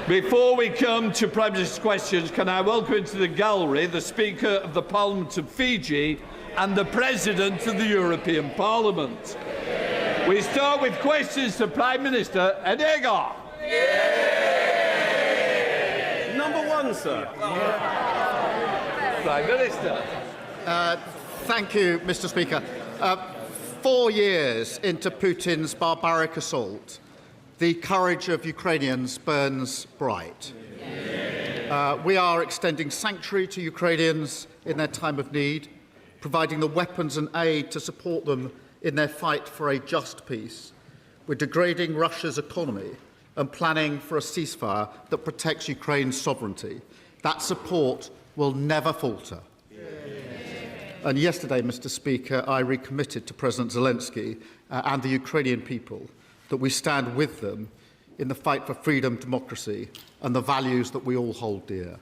Before we come to Prime Minister's questions, can I welcome into the gallery the Speaker of the Parliament of Fiji and the President of the European Parliament. We start with questions to Prime Minister Badenoch. Number one, sir. Prime Minister. Thank you, Mr. Speaker. 4 years into Putin's barbaric assault, the courage of Ukrainians burns bright. We are extending sanctuary to Ukrainians in their time of need, providing the weapons and aid to support them in their fight for a just peace. We're degrading Russia's economy and planning for a ceasefire that protects Ukraine's sovereignty. That support will never falter. And yesterday, Mr. Speaker, I recommitted to President Zelensky and the Ukrainian people that we stand with them in the fight for freedom, democracy and the values that we all hold dear.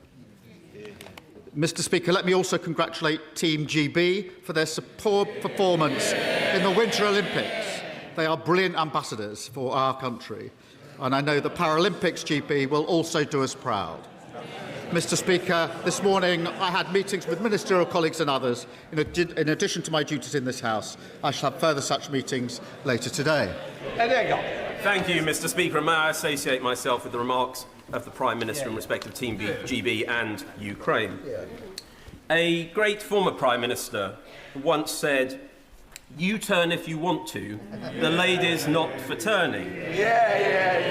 Mr. Speaker, let me also congratulate Team GB for their superb performance in the Winter Olympics. They are brilliant ambassadors for our country, and I know the Paralympics GB will also do us proud. Mr. Speaker, this morning I had meetings with ministerial colleagues and others. In addition to my duties in this House, I shall have further such meetings later today. Thank you, Mr. Speaker. And may I associate myself with the remarks of the Prime Minister in respect of Team GB and Ukraine. A great former Prime Minister once said, "You turn if you want to, the lady's not for turning."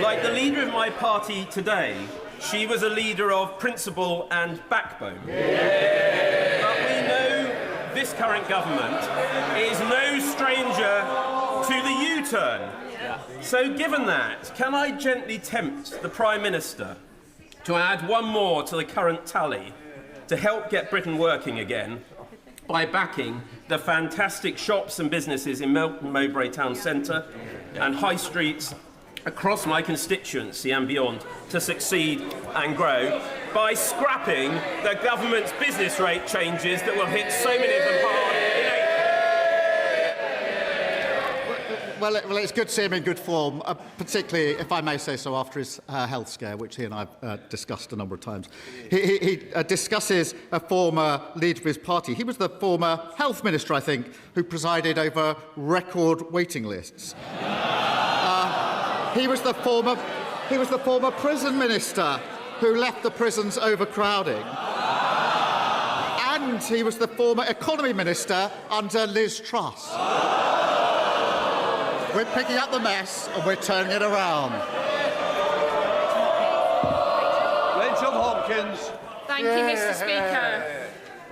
Like the leader of my party today, she was a leader of principle and backbone. But we know this current government is no stranger to the U-turn. So given that, can I gently tempt the Prime Minister to add one more to the current tally to help get Britain working again by backing the fantastic shops and businesses in Melton Mowbray Town Centre and high streets across my constituency and beyond to succeed and grow by scrapping the government's business rate changes that will hit so many of them hard in April? Well, it's good to see him in good form, particularly, if I may say so, after his health scare, which he and I have discussed a number of times. He discusses a former leader of his party. He was the former health minister, I think, who presided over record waiting lists. He was the former prison minister who left the prisons overcrowding. And he was the former economy minister under Liz Truss. We're picking up the mess and we're turning it around. Rachel Hopkins. Thank you, Mr. Speaker.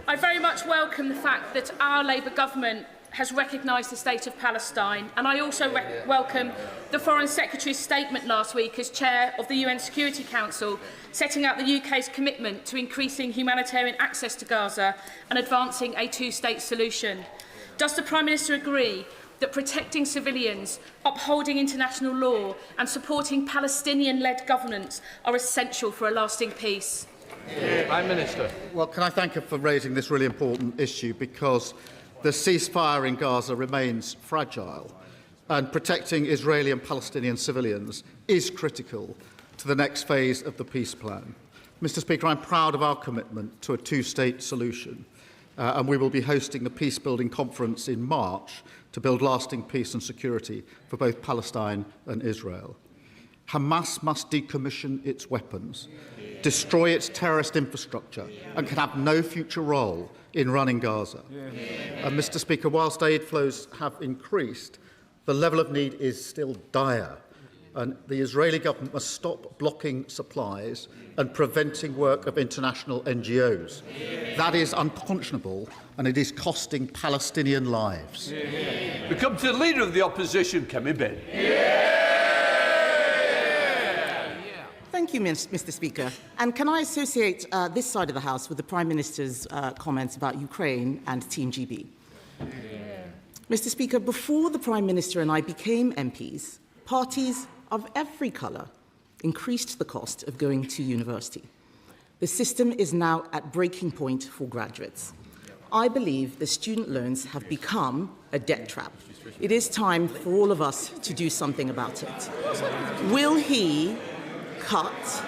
I very much welcome the fact that our Labour government has recognised the state of Palestine, and I also welcome the Foreign Secretary's statement last week as Chair of the UN Security Council, setting out the UK's commitment to increasing humanitarian access to Gaza and advancing a two-state solution. Does the Prime Minister agree that protecting civilians, upholding international law and supporting Palestinian-led governance are essential for a lasting peace? Prime Minister. Well, can I thank her for raising this really important issue, because the ceasefire in Gaza remains fragile and protecting Israeli and Palestinian civilians is critical to the next phase of the peace plan. Mr. Speaker, I'm proud of our commitment to a two-state solution, and we will be hosting the peace-building conference in March to build lasting peace and security for both Palestine and Israel. Hamas must decommission its weapons, destroy its terrorist infrastructure, and can have no future role in running Gaza. And Mr. Speaker, whilst aid flows have increased, the level of need is still dire, and the Israeli government must stop blocking supplies and preventing work of international NGOs. That is unconscionable, and it is costing Palestinian lives. We come to the Leader of the Opposition, Kemi Badenoch. Thank you, Mr. Speaker. And can I associate this side of the House with the Prime Minister's comments about Ukraine and Team GB? Mr. Speaker, before the Prime Minister and I became MPs, parties of every colour increased the cost of going to university. The system is now at breaking point for graduates. I believe the student loans have become a debt trap. It is time for all of us to do something about it. Will he cut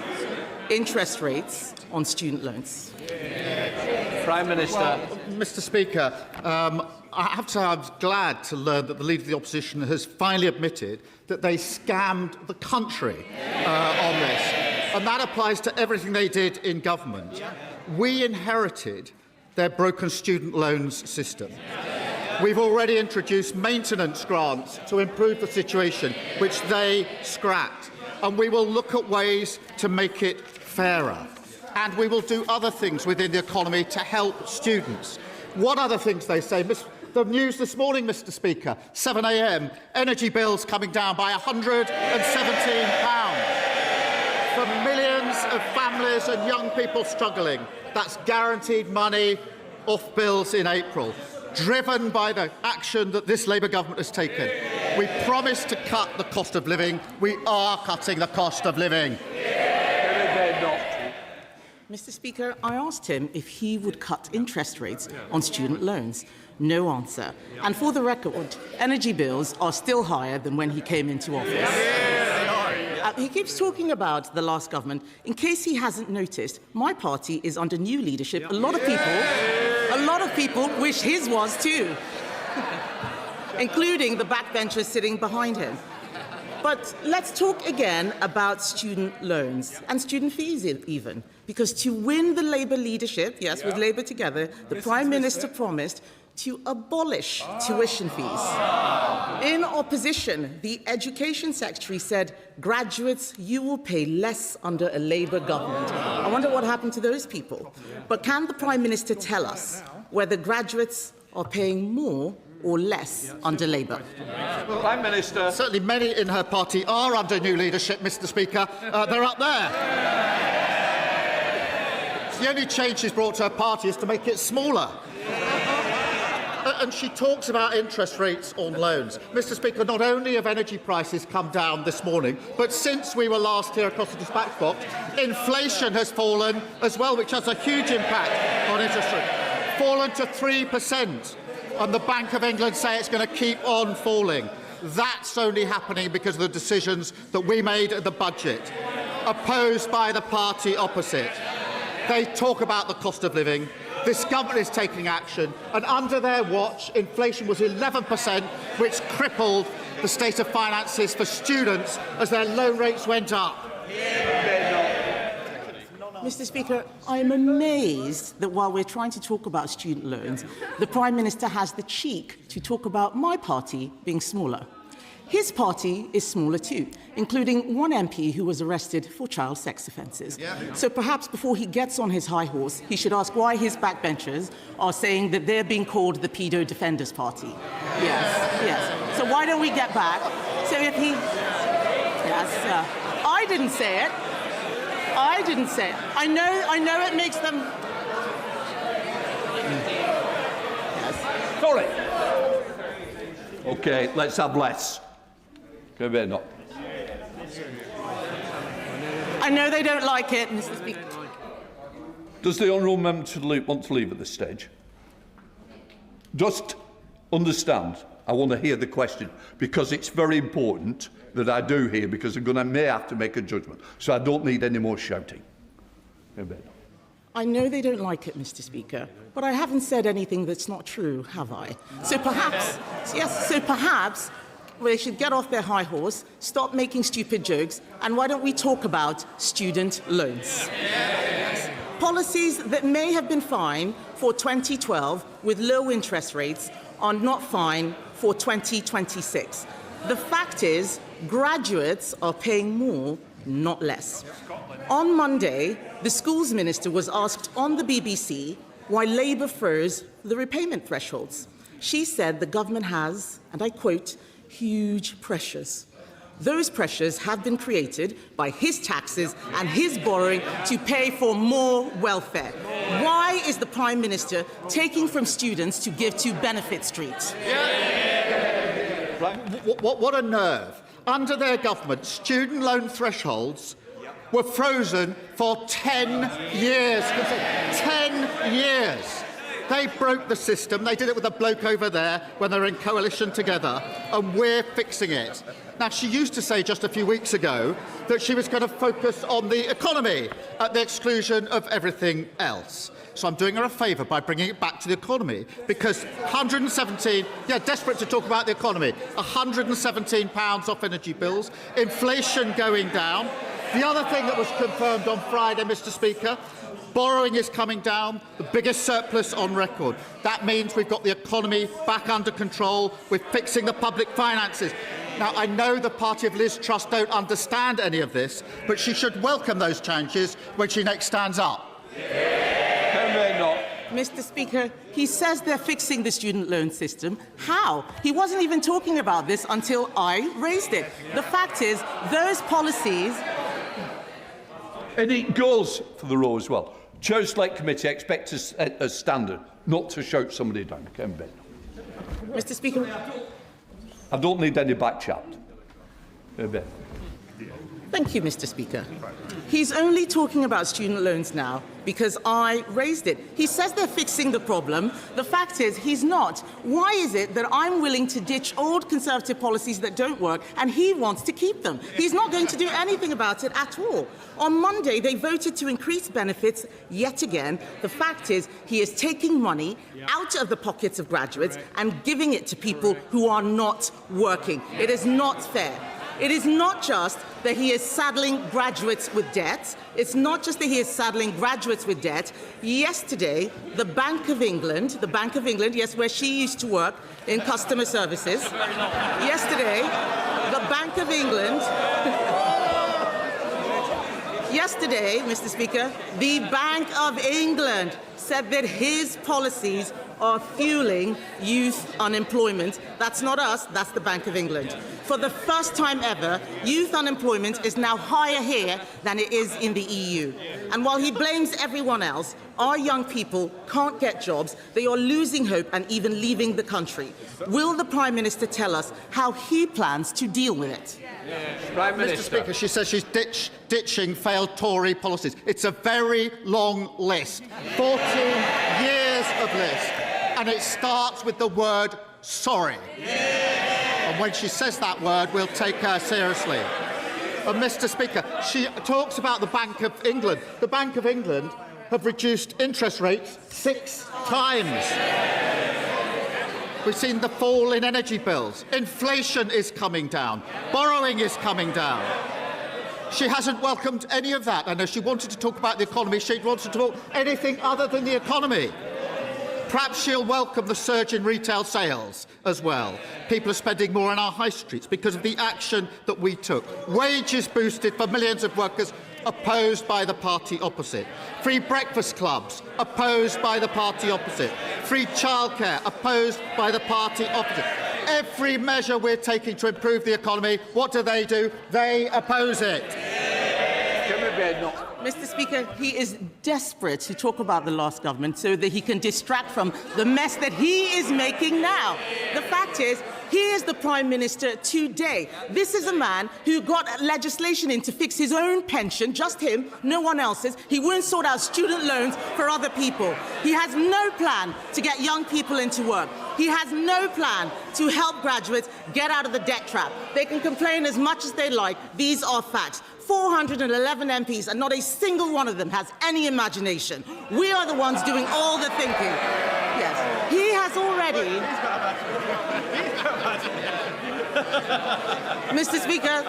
interest rates on student loans? Prime Minister. Well, Mr. Speaker, I have to say I'm glad to learn that the Leader of the Opposition has finally admitted that they scammed the country on this. And that applies to everything they did in government. We inherited their broken student loans system. We've already introduced maintenance grants to improve the situation, which they scrapped. And we will look at ways to make it fairer. And we will do other things within the economy to help students. What other things they say? The news this morning, Mr. Speaker, 7 a.m, energy bills coming down by £117 for millions of families and young people struggling. That's guaranteed money off bills in April, driven by the action that this Labour government has taken. We promised to cut the cost of living. We are cutting the cost of living. Mr. Speaker, I asked him if he would cut interest rates on student loans. No answer. And for the record, energy bills are still higher than when he came into office. He keeps talking about the last government. In case he hasn't noticed, my party is under new leadership. A lot of people wish his was too, including the backbenchers sitting behind him. But let's talk again about student loans and student fees even. Because to win the Labour leadership, yes, with Labour together, the Prime Minister promised to abolish tuition fees. In opposition, the Education Secretary said, graduates, you will pay less under a Labour government. I wonder what happened to those people. But can the Prime Minister tell us whether graduates are paying more or less under Labour? Prime Minister. Certainly many in her party are under new leadership, Mr. Speaker. They're up there. The only change she's brought to her party is to make it smaller. And she talks about interest rates on loans. Mr. Speaker, not only have energy prices come down this morning, but since we were last here across the dispatch box, inflation has fallen as well, which has a huge impact on interest rates. Fallen to 3%. And the Bank of England say it's going to keep on falling. That's only happening because of the decisions that we made at the budget, opposed by the party opposite. They talk about the cost of living. This government is taking action, and under their watch, inflation was 11%, which crippled the state of finances for students as their loan rates went up. Mr. Speaker, I am amazed that while we're trying to talk about student loans, the Prime Minister has the cheek to talk about my party being smaller. His party is smaller too, including one MP who was arrested for child sex offences. So perhaps before he gets on his high horse, he should ask why his backbenchers are saying that they're being called the Pedo Defenders Party. Yes. So why don't we get back? So if he... Yes, I didn't say it. I didn't say it. I know it makes them... Yes. Sorry. OK, let's have less. Kemi Badenoch. I know they don't like it, Mr. Speaker. Does the honourable member want to leave at this stage? Just understand, I want to hear the question, because it's very important that I do hear, because I may have to make a judgment. So I don't need any more shouting. I know they don't like it, Mr. Speaker, but I haven't said anything that's not true, have I? So perhaps, they should get off their high horse, stop making stupid jokes, and why don't we talk about student loans? Policies that may have been fine for 2012 with low interest rates are not fine for 2026. The fact is, graduates are paying more, not less. On Monday, the Schools Minister was asked on the BBC why Labour froze the repayment thresholds. She said the government has, and I quote, huge pressures. Those pressures have been created by his taxes and his borrowing to pay for more welfare. Why is the Prime Minister taking from students to give to Benefit Street? What a nerve. Under their government, student loan thresholds were frozen for 10 years. 10 years. They broke the system. They did it with a bloke over there when they were in coalition together, and we're fixing it. Now, she used to say just a few weeks ago that she was going to focus on the economy at the exclusion of everything else. So I'm doing her a favour by bringing it back to the economy, because 117, desperate to talk about the economy, £117 off energy bills, inflation going down. The other thing that was confirmed on Friday, Mr. Speaker, borrowing is coming down, the biggest surplus on record. That means we've got the economy back under control. We're fixing the public finances. Now, I know the party of Liz Truss don't understand any of this, but she should welcome those changes when she next stands up. Mr. Speaker, he says they're fixing the student loan system. How? He wasn't even talking about this until I raised it. The fact is, those policies... And it goes for the row as well. Chair Select Committee expect a standard, not to shout somebody down. Kemi Badenoch. Mr. Speaker... I don't need any back chat. Thank you, Mr. Speaker. He's only talking about student loans now because I raised it. He says they're fixing the problem. The fact is, he's not. Why is it that I'm willing to ditch old Conservative policies that don't work and he wants to keep them? He's not going to do anything about it at all. On Monday, they voted to increase benefits yet again. The fact is, he is taking money out of the pockets of graduates and giving it to people who are not working. It is not fair. It is not just that he is saddling graduates with debt. It's not just that he is saddling graduates with debt. Yesterday, the Bank of England, yes, where she used to work in customer services. Yesterday, the Bank of England... Yesterday, Mr. Speaker, the Bank of England said that his policies are fueling youth unemployment. That's not us, that's the Bank of England. For the first time ever, youth unemployment is now higher here than it is in the EU. And while he blames everyone else, our young people can't get jobs, they are losing hope and even leaving the country. Will the Prime Minister tell us how he plans to deal with it? Prime Minister. Mr. Speaker, she says she's ditching failed Tory policies. It's a very long list, 14 years of list, and it starts with the word sorry. And when she says that word, we'll take her seriously. And Mr. Speaker, she talks about the Bank of England. The Bank of England have reduced interest rates 6 times. We've seen the fall in energy bills. Inflation is coming down. Borrowing is coming down. She hasn't welcomed any of that. I know she wanted to talk about the economy. She wanted to talk anything other than the economy. Perhaps she'll welcome the surge in retail sales as well. People are spending more on our high streets because of the action that we took. Wages boosted for millions of workers, opposed by the party opposite. Free breakfast clubs, opposed by the party opposite. Free childcare, opposed by the party opposite. Every measure we're taking to improve the economy, what do? They oppose it. Mr. Speaker, he is desperate to talk about the last government so that he can distract from the mess that he is making now. The fact is, he is the Prime Minister today. This is a man who got legislation in to fix his own pension, just him, no one else's. He won't sort out student loans for other people. He has no plan to get young people into work. He has no plan to help graduates get out of the debt trap. They can complain as much as they like. These are facts. 411 MPs, and not a single one of them has any imagination. We are the ones doing all the thinking. Yes, he has already... Mr. Speaker,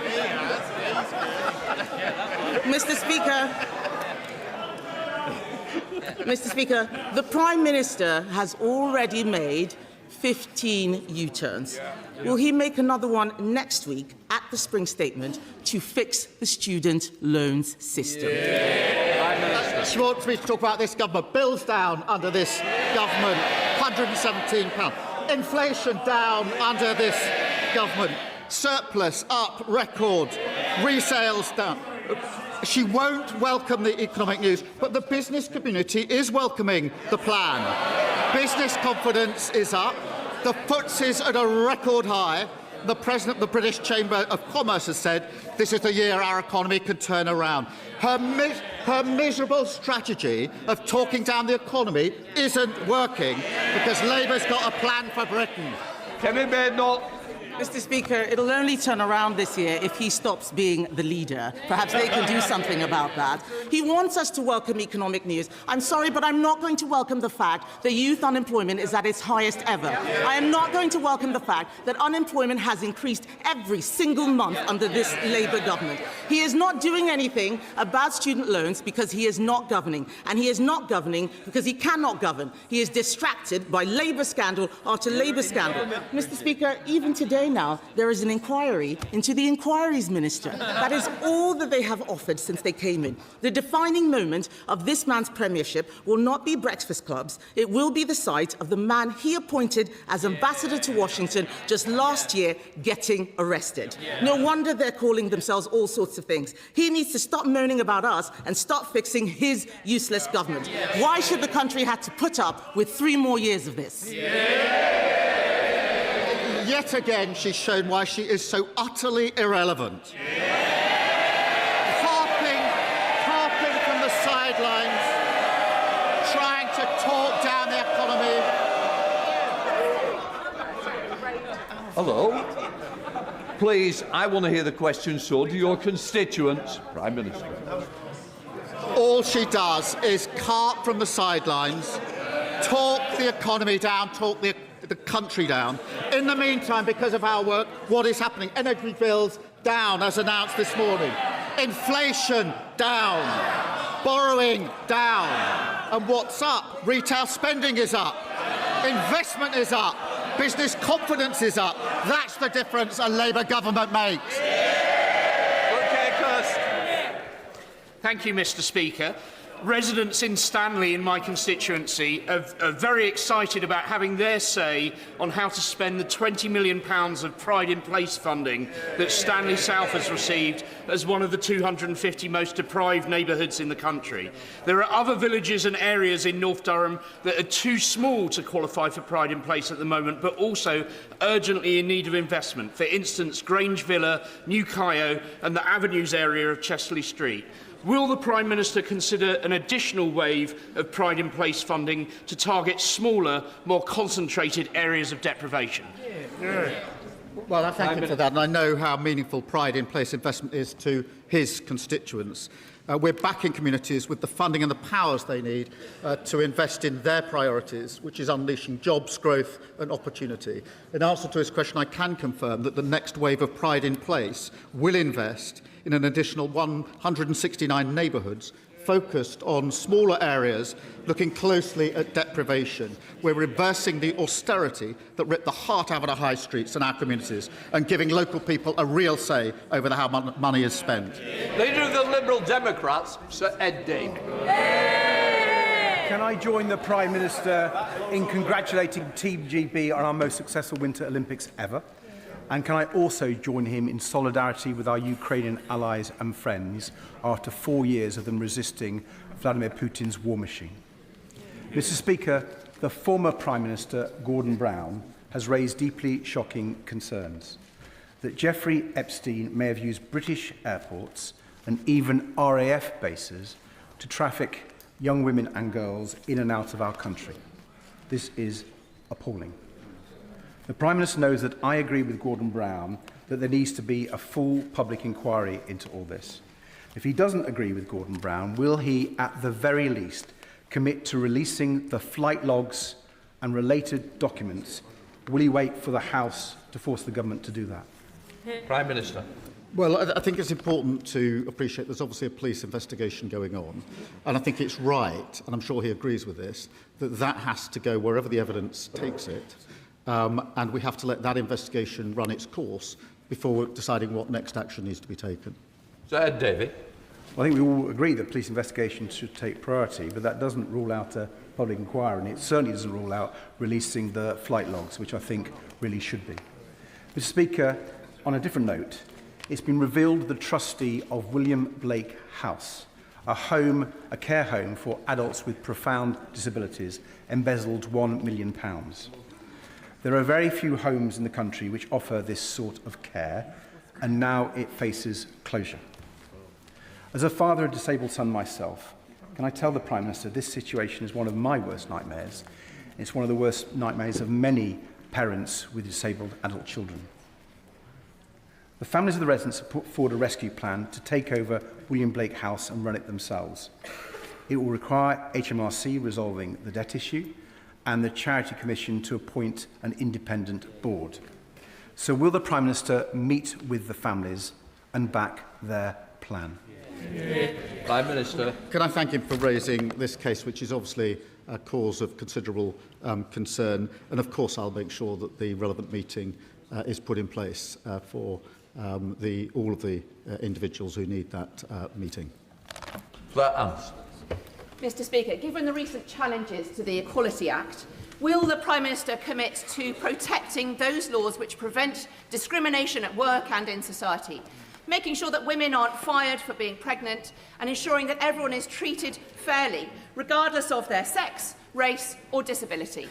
Mr. Speaker, the Prime Minister has already made 15 U-turns. Will he make another one next week at the Spring Statement to fix the student loans system? She wants me to talk about this government. Bills down under this government, £117. Inflation down under this government. Surplus up, record. Resales down. She won't welcome the economic news, but the business community is welcoming the plan. Business confidence is up. The FTSE's at a record high. the President of the British Chamber of Commerce has said this is the year our economy could turn around. Her miserable strategy of talking down the economy isn't working because Labour's got a plan for Britain. Kemi Badenoch. Mr. Speaker, it'll only turn around this year if he stops being the leader. Perhaps they can do something about that. He wants us to welcome economic news. I'm sorry, but I'm not going to welcome the fact that youth unemployment is at its highest ever. I am not going to welcome the fact that unemployment has increased every single month under this Labour government. He is not doing anything about student loans because he is not governing. And he is not governing because he cannot govern. He is distracted by Labour scandal after Labour scandal. Mr. Speaker, even today now, there is an inquiry into the Inquiries Minister. That is all that they have offered since they came in. The defining moment of this man's premiership will not be breakfast clubs. It will be the sight of the man he appointed as ambassador to Washington just last year getting arrested. No wonder they're calling themselves all sorts of things. He needs to stop moaning about us and start fixing his useless government. Why should the country have to put up with 3 more years of this? Yet again, she's shown why she is so utterly irrelevant. Harping from the sidelines, trying to talk down the economy. Hello. Please, I want to hear the question, so do your constituents. Prime Minister. All she does is carp from the sidelines, talk the economy down, talk the country down. In the meantime, because of our work, what is happening? Energy bills down, as announced this morning. Inflation down. Borrowing down. And what's up? Retail spending is up. Investment is up. Business confidence is up. That's the difference a Labour government makes. Thank you, Mr. Speaker. Residents in Stanley, in my constituency, are very excited about having their say on how to spend the £20 million of Pride in Place funding that Stanley South has received as one of the 250 most deprived neighbourhoods in the country. There are other villages and areas in North Durham that are too small to qualify for Pride in Place at the moment, but also urgently in need of investment. For instance, Grange Villa, New Kyo and the Avenues area of Chesterley Street. Will the Prime Minister consider an additional wave of Pride in Place funding to target smaller, more concentrated areas of deprivation? Well, I thank him for that, and I know how meaningful Pride in Place investment is to his constituents. We're backing communities with the funding and the powers they need to invest in their priorities, which is unleashing jobs, growth and opportunity. In answer to his question, I can confirm that the next wave of Pride in Place will invest in an additional 169 neighbourhoods focused on smaller areas, looking closely at deprivation. We're reversing the austerity that ripped the heart out of our high streets and our communities and giving local people a real say over how money is spent. Leader of the Liberal Democrats, Sir Ed Davey. Can I join the Prime Minister in congratulating Team GB on our most successful Winter Olympics ever? And can I also join him in solidarity with our Ukrainian allies and friends after 4 years of them resisting Vladimir Putin's war machine? Mr. Speaker, the former Prime Minister, Gordon Brown, has raised deeply shocking concerns that Jeffrey Epstein may have used British airports and even RAF bases to traffic young women and girls in and out of our country. This is appalling. The Prime Minister knows that I agree with Gordon Brown that there needs to be a full public inquiry into all this. If he doesn't agree with Gordon Brown, will he, at the very least, commit to releasing the flight logs and related documents? Will he wait for the House to force the government to do that? Prime Minister. Well, I think it's important to appreciate there's obviously a police investigation going on, and I think it's right, and I'm sure he agrees with this, that that has to go wherever the evidence takes it. And we have to let that investigation run its course before deciding what next action needs to be taken. Sir Ed Davey. Well, I think we all agree that police investigations should take priority, but that doesn't rule out a public inquiry, and it certainly doesn't rule out releasing the flight logs, which I think really should be. Mr. Speaker, on a different note, it's been revealed the trustee of William Blake House, a care home for adults with profound disabilities, embezzled £1 million. There are very few homes in the country which offer this sort of care, and now it faces closure. As a father of a disabled son myself, can I tell the Prime Minister this situation is one of my worst nightmares. It's one of the worst nightmares of many parents with disabled adult children. The families of the residents have put forward a rescue plan to take over William Blake House and run it themselves. It will require HMRC resolving the debt issue and the Charity Commission to appoint an independent board. So will the Prime Minister meet with the families and back their plan? Prime Minister. Can I thank him for raising this case, which is obviously a cause of considerable concern, and of course I'll make sure that the relevant meeting is put in place for all of the individuals who need that meeting. Mr. Speaker, given the recent challenges to the Equality Act, will the Prime Minister commit to protecting those laws which prevent discrimination at work and in society, making sure that women aren't fired for being pregnant and ensuring that everyone is treated fairly, regardless of their sex, race or disability?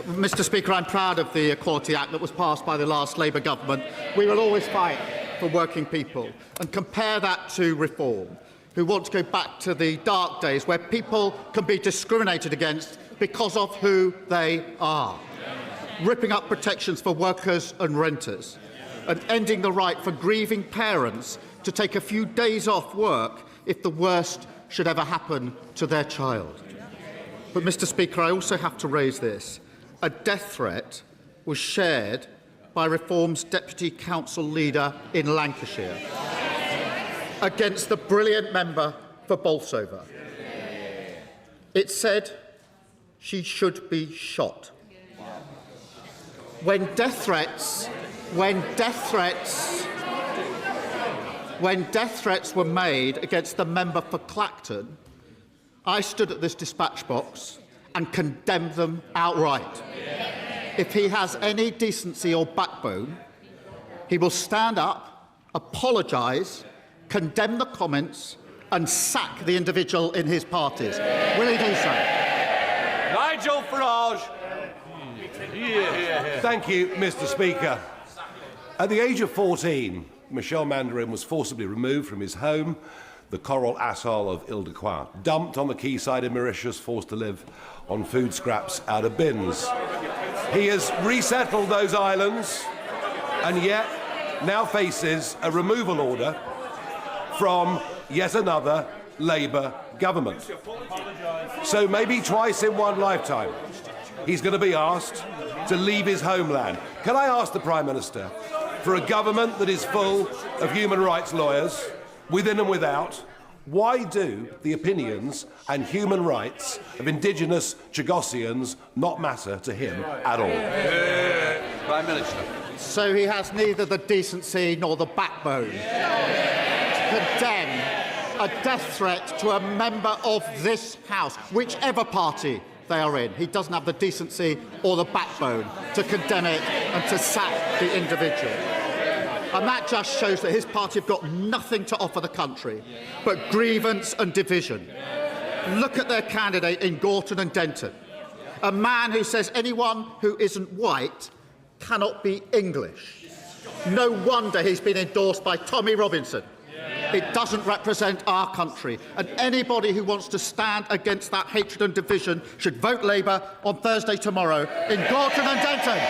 Mr. Speaker, I'm proud of the Equality Act that was passed by the last Labour government. We will always fight for working people, and compare that to Reform, who want to go back to the dark days where people can be discriminated against because of who they are, ripping up protections for workers and renters, and ending the right for grieving parents to take a few days off work if the worst should ever happen to their child. But, Mr. Speaker, I also have to raise this. A death threat was shared by Reform's Deputy Council leader in Lancashire against the brilliant member for Bolsover. It said she should be shot. When death threats were made against the member for Clacton, I stood at this dispatch box and condemned them outright. If he has any decency or backbone, he will stand up, apologise, condemn the comments and sack the individual in his parties. Will he do so? Nigel Farage. Thank you, Mr. Speaker. At the age of 14, Michel Mandarin was forcibly removed from his home, the coral atoll of Ile-de-Quoi, dumped on the quayside of Mauritius, forced to live on food scraps out of bins. He has resettled those islands and yet now faces a removal order from yet another Labour government. So maybe twice in one lifetime, he's going to be asked to leave his homeland. Can I ask the Prime Minister, for a government that is full of human rights lawyers, within and without, why do the opinions and human rights of Indigenous Chagossians not matter to him at all? Prime Minister. So he has neither the decency nor the backbone to condemn a death threat to a member of this House, whichever party they are in. He doesn't have the decency or the backbone to condemn it and to sack the individual. And that just shows that his party have got nothing to offer the country but grievance and division. Look at their candidate in Gorton and Denton, a man who says anyone who isn't white cannot be English. No wonder he's been endorsed by Tommy Robinson. It doesn't represent our country, and anybody who wants to stand against that hatred and division should vote Labour on Thursday tomorrow in Gorton and Denton.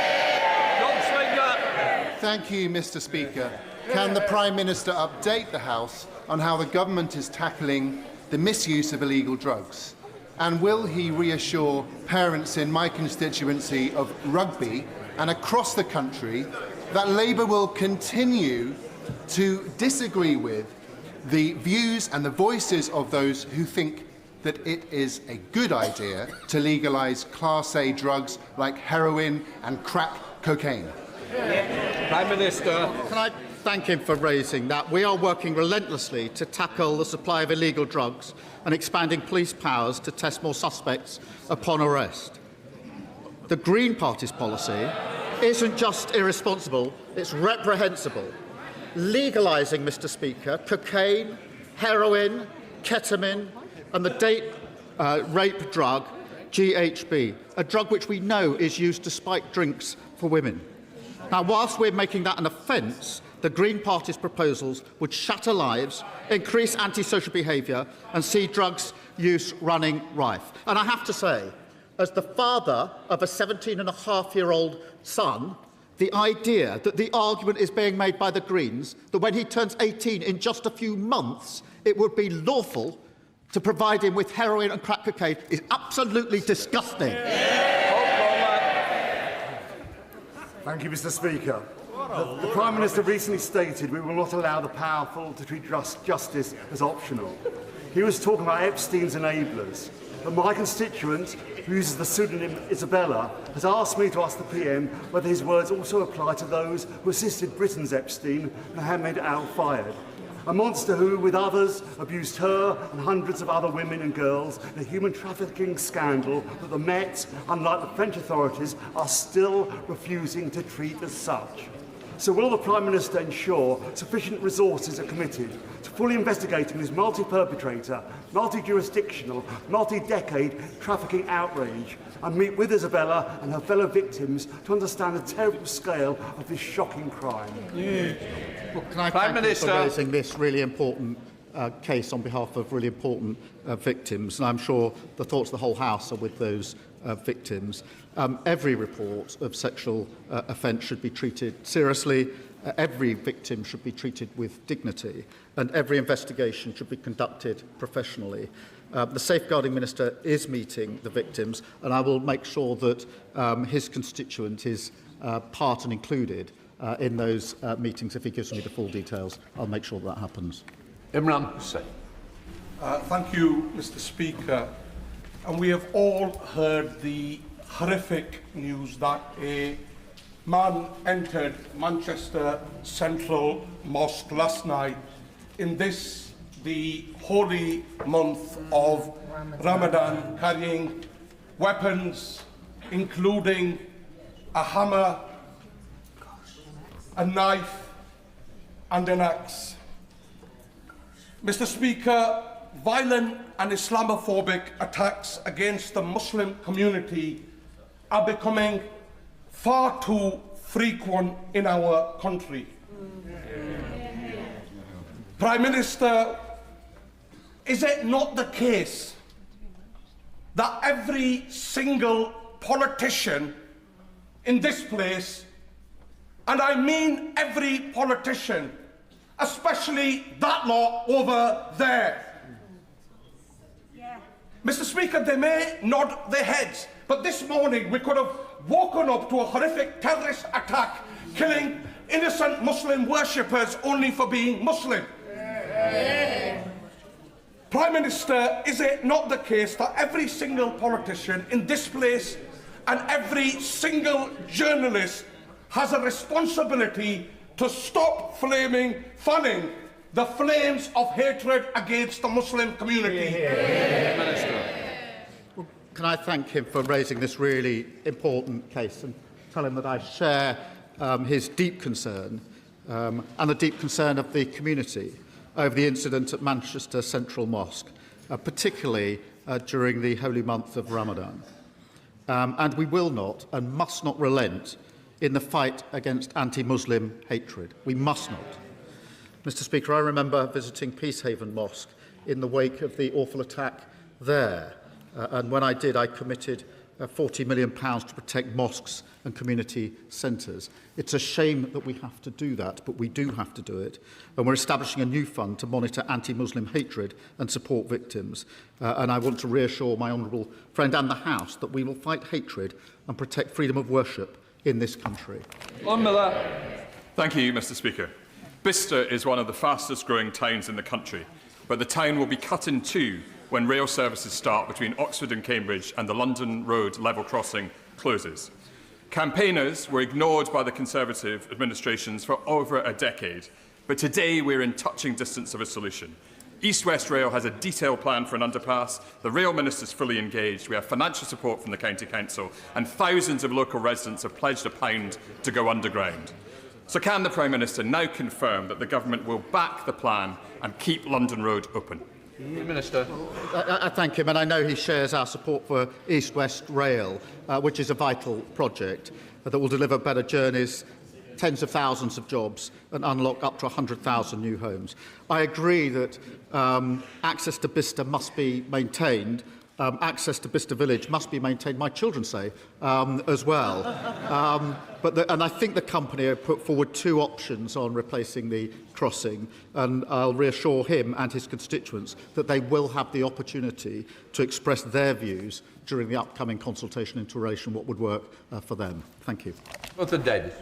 Thank you, Mr. Speaker. Can the Prime Minister update the House on how the government is tackling the misuse of illegal drugs? And will he reassure parents in my constituency of Rugby and across the country that Labour will continue to disagree with the views and the voices of those who think that it is a good idea to legalise Class A drugs like heroin and crack cocaine? Prime Minister. Can I thank him for raising that? We are working relentlessly to tackle the supply of illegal drugs and expanding police powers to test more suspects upon arrest. The Green Party's policy isn't just irresponsible, it's reprehensible. Legalising, Mr. Speaker, cocaine, heroin, ketamine and the date rape drug, GHB, a drug which we know is used to spike drinks for women. Now, whilst we're making that an offence, the Green Party's proposals would shatter lives, increase antisocial behaviour and see drugs use running rife. And I have to say, as the father of a 17-and-a-half-year-old son, the idea that the argument is being made by the Greens that when he turns 18 in just a few months, it would be lawful to provide him with heroin and crack cocaine is absolutely disgusting. Thank you, Mr. Speaker. The Prime Minister recently stated we will not allow the powerful to treat justice as optional. He was talking about Epstein's enablers. But my constituent, who uses the pseudonym Isabella, has asked me to ask the PM whether his words also apply to those who assisted Britain's Epstein, Mohammed Al-Fayed, a monster who, with others, abused her and hundreds of other women and girls in a human trafficking scandal that the Met, unlike the French authorities, are still refusing to treat as such. So will the Prime Minister ensure sufficient resources are committed to fully investigating this multi-perpetrator, multi-jurisdictional, multi-decade trafficking outrage and meet with Isabella and her fellow victims to understand the terrible scale of this shocking crime? Well, can I thank you for raising this really important case on behalf of really important victims, and I'm sure the thoughts of the whole House are with those victims. Every report of sexual offence should be treated seriously, every victim should be treated with dignity, and every investigation should be conducted professionally. The Safeguarding Minister is meeting the victims, and I will make sure that his constituent is part and included in those meetings. If he gives me the full details, I'll make sure that happens. Imran Hussain. Thank you, Mr. Speaker. And we have all heard the horrific news that a man entered Manchester Central Mosque last night in this, the holy month of Ramadan, carrying weapons, including a hammer, a knife and an axe. Mr. Speaker, violent and Islamophobic attacks against the Muslim community are becoming far too frequent in our country. Prime Minister, is it not the case that every single politician in this place, and I mean every politician, especially that lot over there, Mr. Speaker, they may nod their heads, but this morning we could have woken up to a horrific terrorist attack, killing innocent Muslim worshippers only for being Muslim. Prime Minister, is it not the case that every single politician in this place and every single journalist has a responsibility to stop fanning the flames of hatred against the Muslim community? Well, can I thank him for raising this really important case and tell him that I share his deep concern and the deep concern of the community over the incident at Manchester Central Mosque, particularly during the holy month of Ramadan. And we will not and must not relent in the fight against anti-Muslim hatred. We must not. Mr. Speaker, I remember visiting Peacehaven Mosque in the wake of the awful attack there. And when I did, I committed £40 million to protect mosques and community centres. It's a shame that we have to do that, but we do have to do it. And we're establishing a new fund to monitor anti-Muslim hatred and support victims. And I want to reassure my honourable friend and the House that we will fight hatred and protect freedom of worship in this country. Thank you, Mr. Speaker. Bicester is one of the fastest growing towns in the country, but the town will be cut in two when rail services start between Oxford and Cambridge and the London Road level crossing closes. Campaigners were ignored by the Conservative administrations for over a decade, but today we're in touching distance of a solution. East West Rail has a detailed plan for an underpass, the Rail Minister is fully engaged, we have financial support from the County Council, and thousands of local residents have pledged £1 to go underground. So can the Prime Minister now confirm that the Government will back the plan and keep London Road open? Minister. I thank him, and I know he shares our support for East West Rail, which is a vital project that will deliver better journeys, tens of thousands of jobs, and unlock up to 100,000 new homes. I agree that access to Bicester must be maintained. Access to Bicester Village must be maintained, my children say, as well. And I think the company have put forward two options on replacing the crossing, and I'll reassure him and his constituents that they will have the opportunity to express their views during the upcoming consultation into relation what would work for them. Thank you. Davis.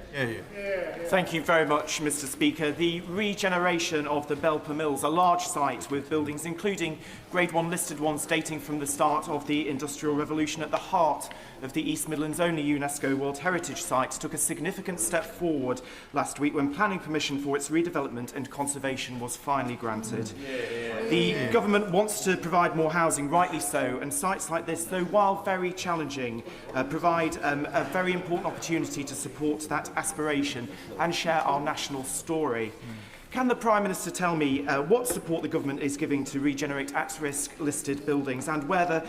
Thank you very much, Mr. Speaker. The regeneration of the Belper Mills, a large site with buildings including Grade 1 listed ones dating from the start of the Industrial Revolution at the heart of the East Midlands' only UNESCO World Heritage Site, took a significant step forward last week when planning permission for its redevelopment and conservation was finally granted. The government wants to provide more housing, rightly so, and sites like this, though while very challenging, provide a very important opportunity to support that aspiration and share our national story. Can the Prime Minister tell me what support the government is giving to regenerate at-risk listed buildings, and whether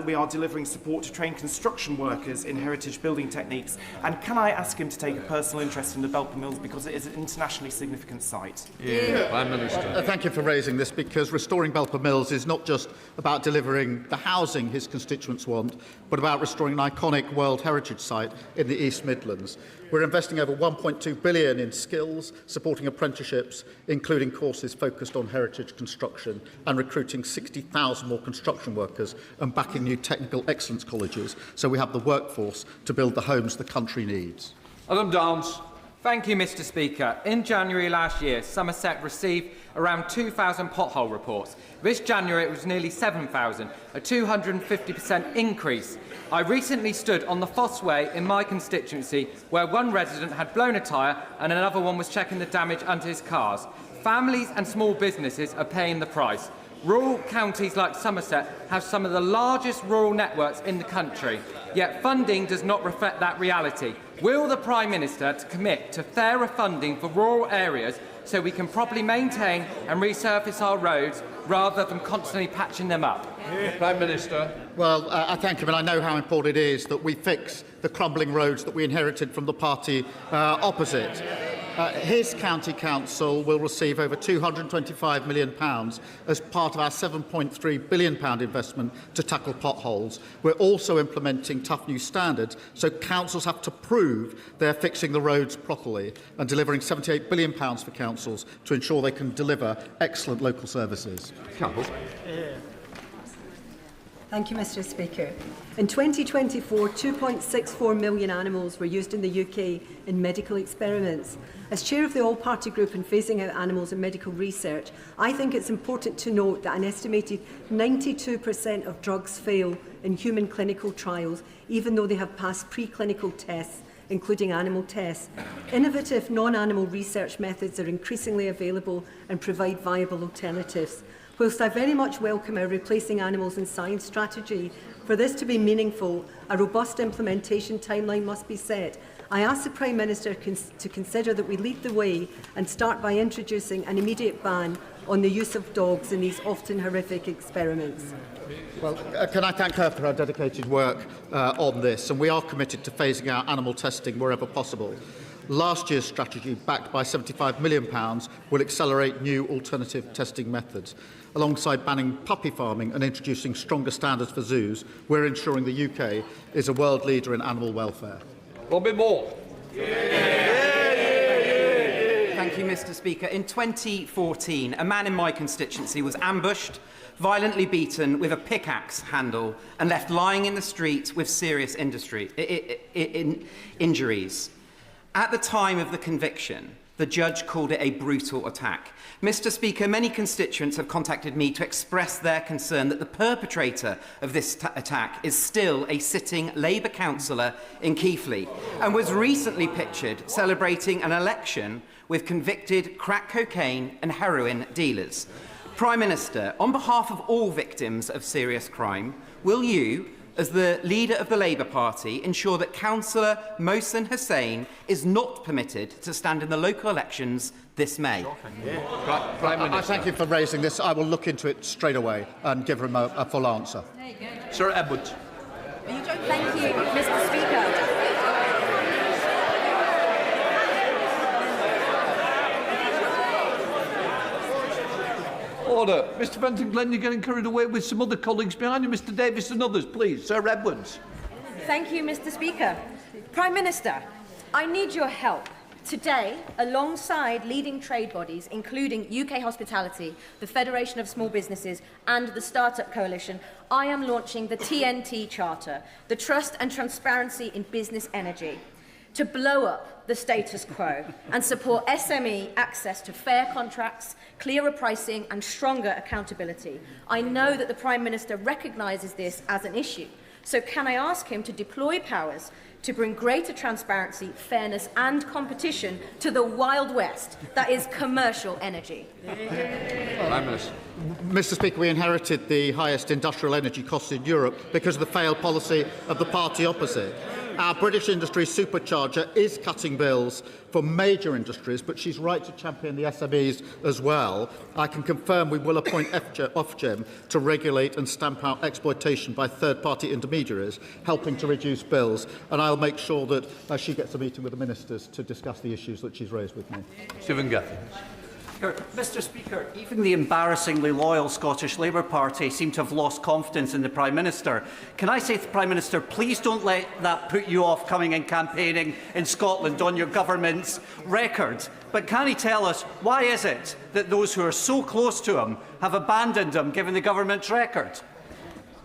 we are delivering support to train construction workers in heritage building techniques? And can I ask him to take a personal interest in the Belper Mills because it is an internationally significant site? Prime Minister. Thank you for raising this, because restoring Belper Mills is not just about delivering the housing his constituents want, but about restoring an iconic World Heritage Site in the East Midlands. We're investing over £1.2 billion in skills, supporting apprenticeships, including courses focused on heritage construction, and recruiting 60,000 more construction workers and backing new technical excellence colleges, so we have the workforce to build the homes the country needs. Adam Downs. Thank you, Mr. Speaker. In January last year, Somerset received around 2,000 pothole reports. This January, it was nearly 7,000, a 250% increase. I recently stood on the Fossway in my constituency, where one resident had blown a tyre and another one was checking the damage under his cars. Families and small businesses are paying the price. Rural counties like Somerset have some of the largest rural networks in the country, yet funding does not reflect that reality. Will the Prime Minister commit to fairer funding for rural areas so we can properly maintain and resurface our roads rather than constantly patching them up? Prime Minister. Well, I thank him, and I know how important it is that we fix the crumbling roads that we inherited from the party opposite. His county council will receive over £225 million as part of our £7.3 billion investment to tackle potholes. We're also implementing tough new standards, so councils have to prove they're fixing the roads properly, and delivering £78 billion for councils to ensure they can deliver excellent local services. Campbell. Thank you, Mr. Speaker. In 2024, 2.64 million animals were used in the UK in medical experiments. As chair of the All-Party Group in phasing out animals in medical research, I think it's important to note that an estimated 92% of drugs fail in human clinical trials, even though they have passed preclinical tests, including animal tests. Innovative non-animal research methods are increasingly available and provide viable alternatives. Whilst I very much welcome our Replacing Animals in Science strategy, for this to be meaningful, a robust implementation timeline must be set. I ask the Prime Minister to consider that we lead the way and start by introducing an immediate ban on the use of dogs in these often horrific experiments. Well, can I thank her for her dedicated work on this, and we are committed to phasing out animal testing wherever possible. Last year's strategy, backed by £75 million, will accelerate new alternative testing methods. Alongside banning puppy farming and introducing stronger standards for zoos, we're ensuring the UK is a world leader in animal welfare. Robin Moore. Thank you, Mr. Speaker. In 2014, a man in my constituency was ambushed, violently beaten with a pickaxe handle, and left lying in the street with serious injuries. At the time of the conviction, the judge called it a brutal attack. Mr. Speaker, many constituents have contacted me to express their concern that the perpetrator of this attack is still a sitting Labour councillor in Keighley and was recently pictured celebrating an election with convicted crack cocaine and heroin dealers. Prime Minister, on behalf of all victims of serious crime, will you as the leader of the Labour Party, ensure that Councillor Mohsen Hussain is not permitted to stand in the local elections this May? Prime Minister. I thank you for raising this. I will look into it straight away and give him a full answer. Sir Edwards. Thank you, Mr. Speaker. Order. Mr Benton Glenn, you're getting carried away with some other colleagues behind you. Mr Davis and others, please. Sir Edwards. Thank you, Mr. Speaker. Prime Minister, I need your help. Today, alongside leading trade bodies, including UK Hospitality, the Federation of Small Businesses and the Startup Coalition, I am launching the TNT Charter, the Trust and Transparency in Business Energy, to blow up the status quo and support SME access to fair contracts, clearer pricing and stronger accountability. I know that the Prime Minister recognises this as an issue, so can I ask him to deploy powers to bring greater transparency, fairness and competition to the Wild West that is commercial energy? Mr Speaker, we inherited the highest industrial energy costs in Europe because of the failed policy of the party opposite. Our British industry supercharger is cutting bills for major industries, but she's right to champion the SMEs as well. I can confirm we will appoint Ofgem to regulate and stamp out exploitation by third-party intermediaries, helping to reduce bills, and I'll make sure that she gets a meeting with the ministers to discuss the issues that she's raised with me. Stephen Guthrie. Mr Speaker, even the embarrassingly loyal Scottish Labour Party seem to have lost confidence in the Prime Minister. Can I say to the Prime Minister, please don't let that put you off coming and campaigning in Scotland on your government's record. But can he tell us why is it that those who are so close to him have abandoned him, given the government's record?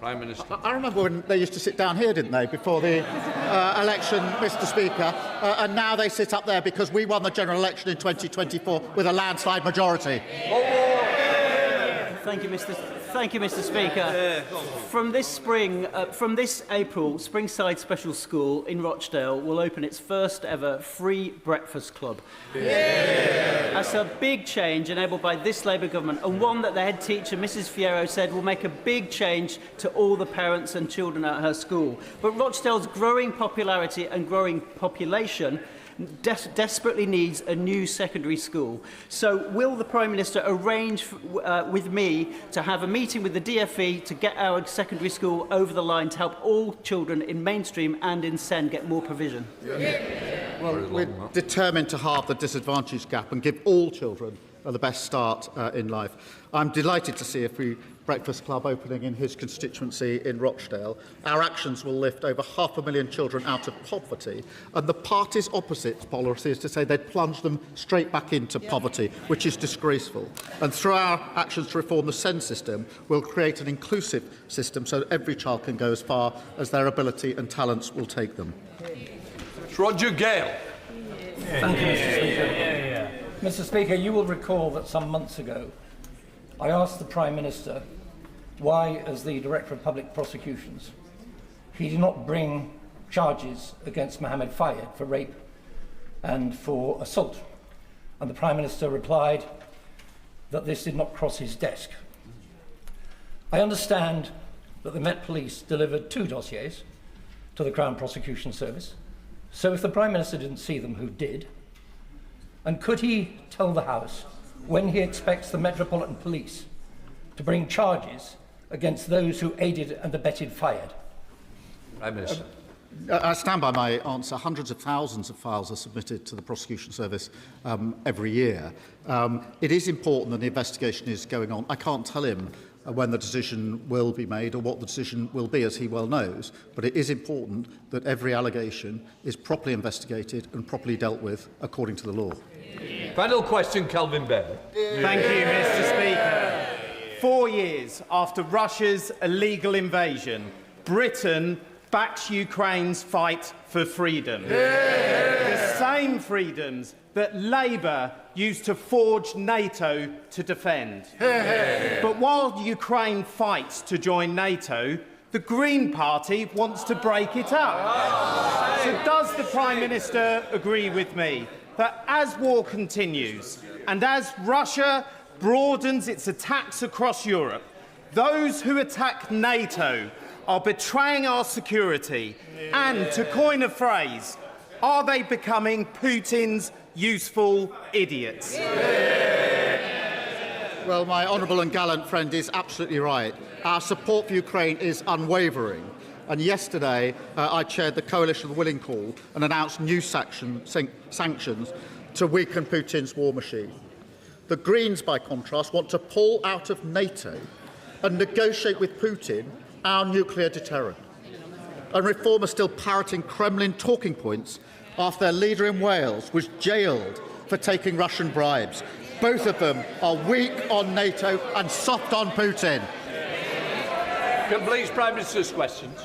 Prime Minister. I remember when they used to sit down here, didn't they, before the election, Mr Speaker, and now they sit up there because we won the general election in 2024 with a landslide majority. Thank you, Mr Speaker. From this April, Springside Special School in Rochdale will open its first ever free breakfast club. That's a big change enabled by this Labour government, and one that the head teacher, Mrs Fierro, said will make a big change to all the parents and children at her school. But Rochdale's growing popularity and growing population desperately needs a new secondary school. So will the Prime Minister arrange with me to have a meeting with the DFE to get our secondary school over the line to help all children in mainstream and in SEND get more provision? Well, we're determined to halve the disadvantage gap and give all children the best start in life. I'm delighted to see a free breakfast club opening in his constituency in Rochdale. Our actions will lift over 500,000 children out of poverty, and the party's opposite policy is to say they'd plunge them straight back into poverty, which is disgraceful. And through our actions to reform the SEND system, we'll create an inclusive system so that every child can go as far as their ability and talents will take them. Roger Gale. Thank you, Mr Speaker. Mr Speaker, you will recall that some months ago I asked the Prime Minister why, as the Director of Public Prosecutions, he did not bring charges against Mohammed Fayed for rape and for assault. And the Prime Minister replied that this did not cross his desk. I understand that the Met Police delivered 2 dossiers to the Crown Prosecution Service. So if the Prime Minister didn't see them, who did? And could he tell the House when he expects the Metropolitan Police to bring charges against those who aided and abetted Fayed? Prime Minister. I stand by my answer. Hundreds of thousands of files are submitted to the Prosecution Service every year. It is important that the investigation is going on. I can't tell him when the decision will be made or what the decision will be, as he well knows, but it is important that every allegation is properly investigated and properly dealt with according to the law. Final question, Kelvin Bevan. Thank you, Mr Speaker. 4 years after Russia's illegal invasion, Britain backs Ukraine's fight for freedom. The same freedoms that Labour used to forge NATO to defend. But while Ukraine fights to join NATO, the Green Party wants to break it up. So does the Prime Minister agree with me that as war continues and as Russia broadens its attacks across Europe, those who attack NATO are betraying our security? And, to coin a phrase, are they becoming Putin's useful idiots? Well, my honourable and gallant friend is absolutely right. Our support for Ukraine is unwavering. And yesterday, I chaired the Coalition of the Willing Call and announced new sanctions to weaken Putin's war machine. The Greens, by contrast, want to pull out of NATO and negotiate with Putin our nuclear deterrent. And Reform are still parroting Kremlin talking points after their leader in Wales was jailed for taking Russian bribes. Both of them are weak on NATO and soft on Putin. Can please Prime Minister's questions.